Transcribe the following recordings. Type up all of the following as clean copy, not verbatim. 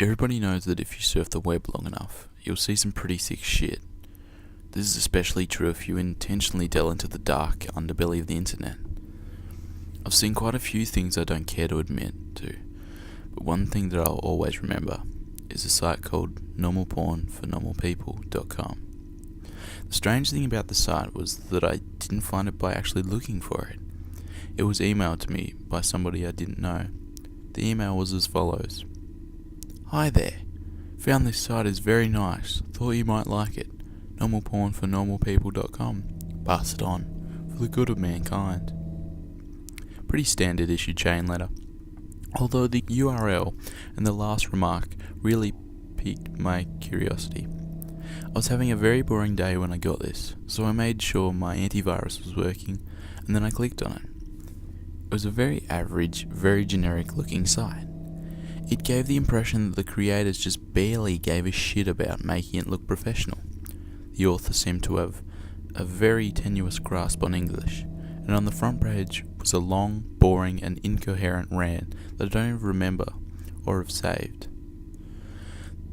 Everybody knows that if you surf the web long enough, you'll see some pretty sick shit. This is especially true if you intentionally delve into the dark underbelly of the internet. I've seen quite a few things I don't care to admit to, but one thing that I'll always remember is a site called normalpornfornormalpeople.com. The strange thing about the site was that I didn't find it by actually looking for it. It was emailed to me by somebody I didn't know. The email was as follows. Hi there. Found this site is very nice. Thought you might like it. Normalpornfornormalpeople.com. Pass it on. For the good of mankind. Pretty standard issue chain letter. Although the URL and the last remark really piqued my curiosity. I was having a very boring day when I got this, so I made sure my antivirus was working, and then I clicked on it. It was a very average, very generic looking site. It gave the impression that the creators just barely gave a shit about making it look professional. The author seemed to have a very tenuous grasp on English, and on the front page was a long, boring and incoherent rant that I don't even remember or have saved.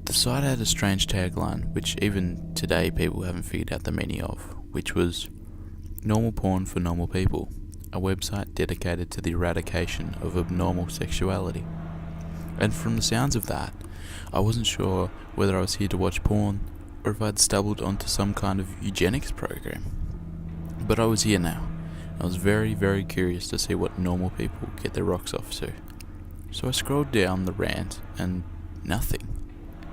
The site had a strange tagline, which even today people haven't figured out the meaning of, which was Normal Porn for Normal People, a website dedicated to the eradication of abnormal sexuality. And from the sounds of that, I wasn't sure whether I was here to watch porn or if I'd stumbled onto some kind of eugenics program. But I was here now. I was very, very curious to see what normal people get their rocks off to. So I scrolled down the rant and nothing.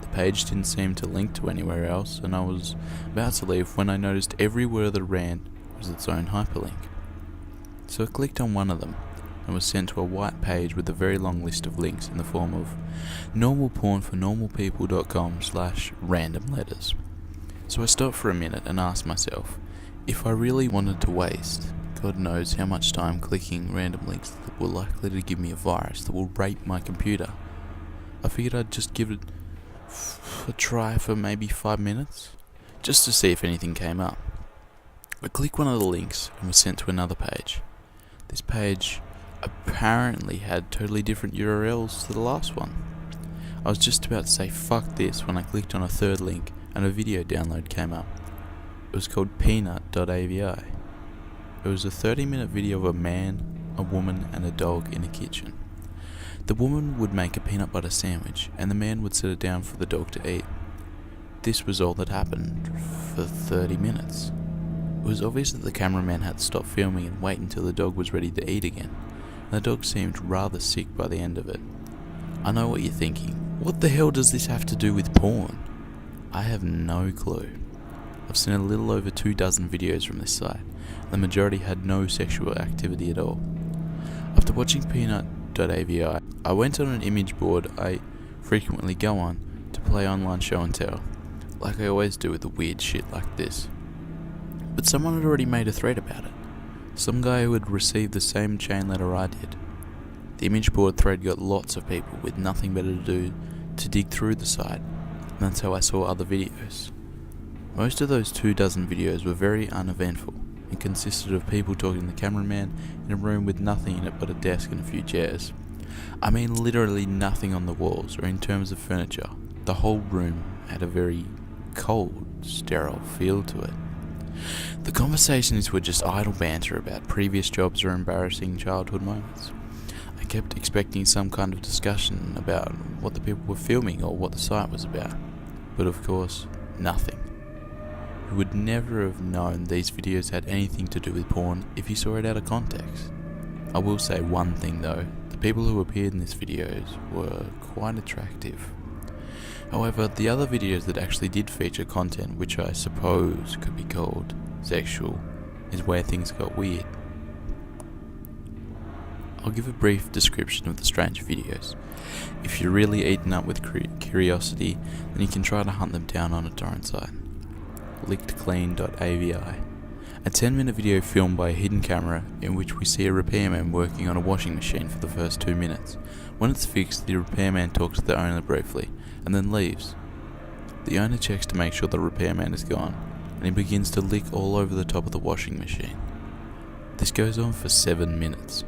The page didn't seem to link to anywhere else, and I was about to leave when I noticed every word of the rant was its own hyperlink. So I clicked on one of them and was sent to a white page with a very long list of links in the form of normalpornfornormalpeople.com/random letters. So I stopped for a minute and asked myself, if I really wanted to waste God knows how much time clicking random links that were likely to give me a virus that will rape my computer, I figured I'd just give it a try for maybe 5 minutes, just to see if anything came up. I clicked one of the links and was sent to another page. This page apparently had totally different URLs to the last one. I was just about to say fuck this when I clicked on a third link and a video download came up. It was called peanut.avi. It was a 30-minute video of a man, a woman and a dog in a kitchen. The woman would make a peanut butter sandwich and the man would set it down for the dog to eat. This was all that happened for 30 minutes. It was obvious that the cameraman had to stop filming and wait until the dog was ready to eat again. The dog seemed rather sick by the end of it. I know what you're thinking. What the hell does this have to do with porn? I have no clue. I've seen a little over 24 videos from this site. The majority had no sexual activity at all. After watching peanut.avi, I went on an image board I frequently go on to play online show and tell, like I always do with the weird shit like this. But someone had already made a thread about it. Some guy who had received the same chain letter I did. The image board thread got lots of people with nothing better to do to dig through the site, and that's how I saw other videos. Most of those 24 videos were very uneventful and consisted of people talking to the cameraman in a room with nothing in it but a desk and a few chairs. I mean literally nothing on the walls or in terms of furniture. The whole room had a very cold, sterile feel to it. The conversations were just idle banter about previous jobs or embarrassing childhood moments. I kept expecting some kind of discussion about what the people were filming or what the site was about, but of course, nothing. You would never have known these videos had anything to do with porn if you saw it out of context. I will say one thing though, the people who appeared in these videos were quite attractive. However, the other videos that actually did feature content which I suppose could be called sexual is where things got weird. I'll give a brief description of the strange videos. If you're really eaten up with curiosity, then you can try to hunt them down on a torrent site. lickedclean.avi. A 10-minute video filmed by a hidden camera in which we see a repairman working on a washing machine for the first 2 minutes. When it's fixed, the repairman talks to the owner briefly and then leaves. The owner checks to make sure the repairman is gone, and he begins to lick all over the top of the washing machine. This goes on for 7 minutes.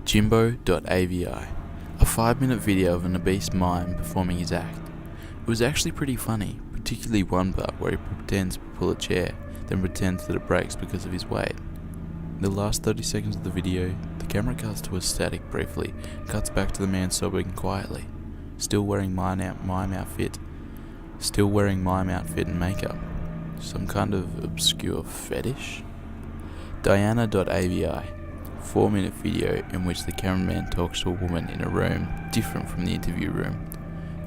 Jimbo.avi. A a 5-minute video of an obese mime performing his act. It was actually pretty funny, particularly one part where he pretends to pull a chair, then pretends that it breaks because of his weight. In the last 30 seconds of the video, the camera cuts to a static briefly, and cuts back to the man sobbing quietly, still wearing mime outfit and makeup. Some kind of obscure fetish? Diana.avi, 4-minute video in which the cameraman talks to a woman in a room different from the interview room.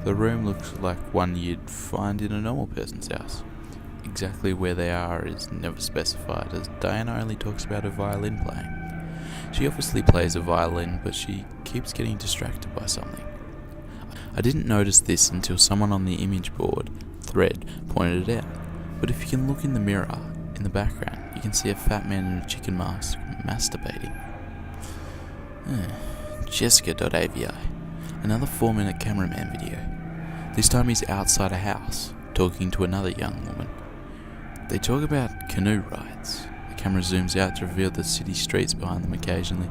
The room looks like one you'd find in a normal person's house. Exactly where they are is never specified, as Diana only talks about her violin playing. She obviously plays a violin, but she keeps getting distracted by something. I didn't notice this until someone on the image board thread pointed it out, but if you can look in the mirror in the background, you can see a fat man in a chicken mask masturbating. Jessica.avi, another 4-minute cameraman video. This time he's outside a house, talking to another young woman. They talk about canoe rides. The camera zooms out to reveal the city streets behind them occasionally.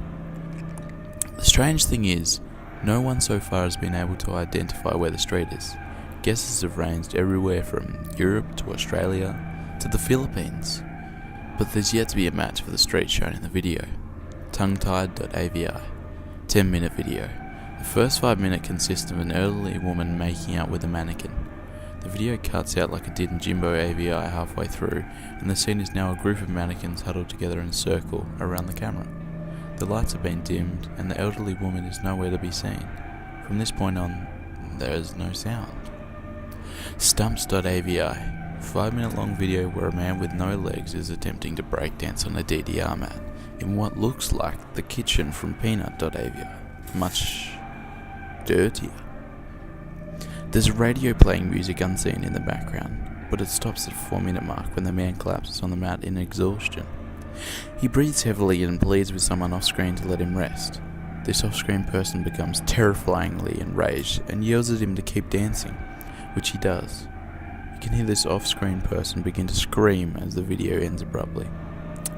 The strange thing is, no one so far has been able to identify where the street is. Guesses have ranged everywhere from Europe to Australia to the Philippines. But there's yet to be a match for the street shown in the video. Tonguetied.avi, 10-minute video. The first 5 minutes consists of an elderly woman making out with a mannequin. The video cuts out like it did in Jimbo AVI halfway through, and the scene is now a group of mannequins huddled together in a circle around the camera. The lights have been dimmed, and the elderly woman is nowhere to be seen. From this point on, there is no sound. Stumps.avi, 5-minute long video where a man with no legs is attempting to breakdance on a DDR mat in what looks like the kitchen from Peanut.avi, much dirtier. There's a radio playing music unseen in the background, but it stops at the 4-minute mark when the man collapses on the mat in exhaustion. He breathes heavily and pleads with someone off-screen to let him rest. This off-screen person becomes terrifyingly enraged and yells at him to keep dancing, which he does. You can hear this off-screen person begin to scream as the video ends abruptly.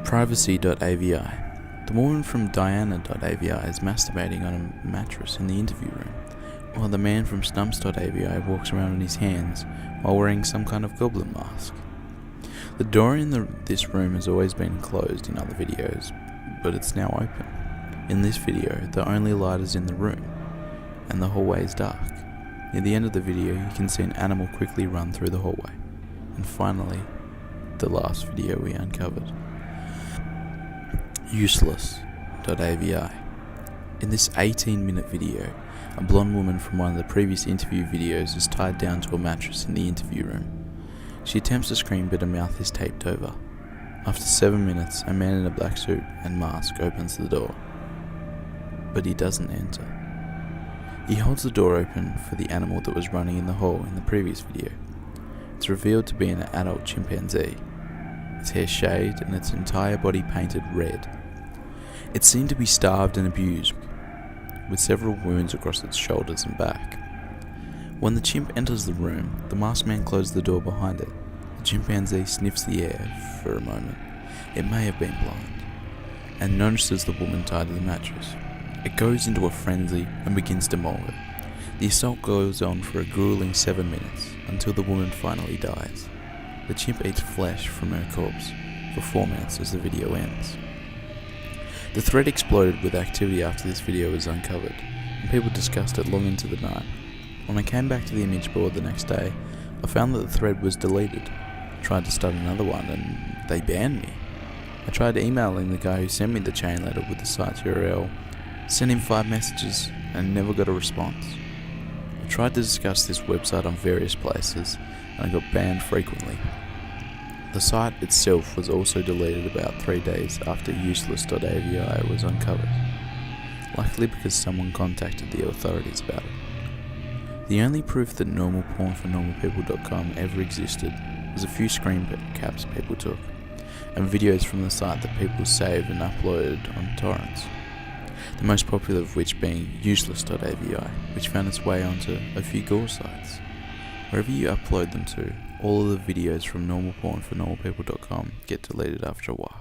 Privacy.avi. The woman from Diana.avi is masturbating on a mattress in the interview room, while the man from Stumps.avi walks around on his hands while wearing some kind of goblin mask. The door in this room has always been closed in other videos, but it's now open. In this video, the only light is in the room, and the hallway is dark. Near the end of the video, you can see an animal quickly run through the hallway. And finally, the last video we uncovered. Useless.avi. In this 18-minute video, a blonde woman from one of the previous interview videos is tied down to a mattress in the interview room. She attempts to scream, but her mouth is taped over. After 7 minutes, a man in a black suit and mask opens the door, but he doesn't enter. He holds the door open for the animal that was running in the hall in the previous video. It's revealed to be an adult chimpanzee. Its hair shaved and its entire body painted red. It seemed to be starved and abused, with several wounds across its shoulders and back. When the chimp enters the room, the masked man closes the door behind it. The chimpanzee sniffs the air for a moment. It may have been blind, and notices the woman tied to the mattress. It goes into a frenzy and begins to maul it. The assault goes on for a grueling 7 minutes, until the woman finally dies. The chimp eats flesh from her corpse for 4 minutes as the video ends. The thread exploded with activity after this video was uncovered, and people discussed it long into the night. When I came back to the image board the next day, I found that the thread was deleted. I tried to start another one and they banned me. I tried emailing the guy who sent me the chain letter with the site's URL, sent him 5 messages and never got a response. I tried to discuss this website on various places and I got banned frequently. The site itself was also deleted about 3 days after useless.avi was uncovered, likely because someone contacted the authorities about it. The only proof that normalpornfornormalpeople.com ever existed was a few screen caps people took, and videos from the site that people saved and uploaded on torrents. The most popular of which being useless.avi, which found its way onto a few gore sites. Wherever you upload them to, all of the videos from normalpornfornormalpeople.com get deleted after a while.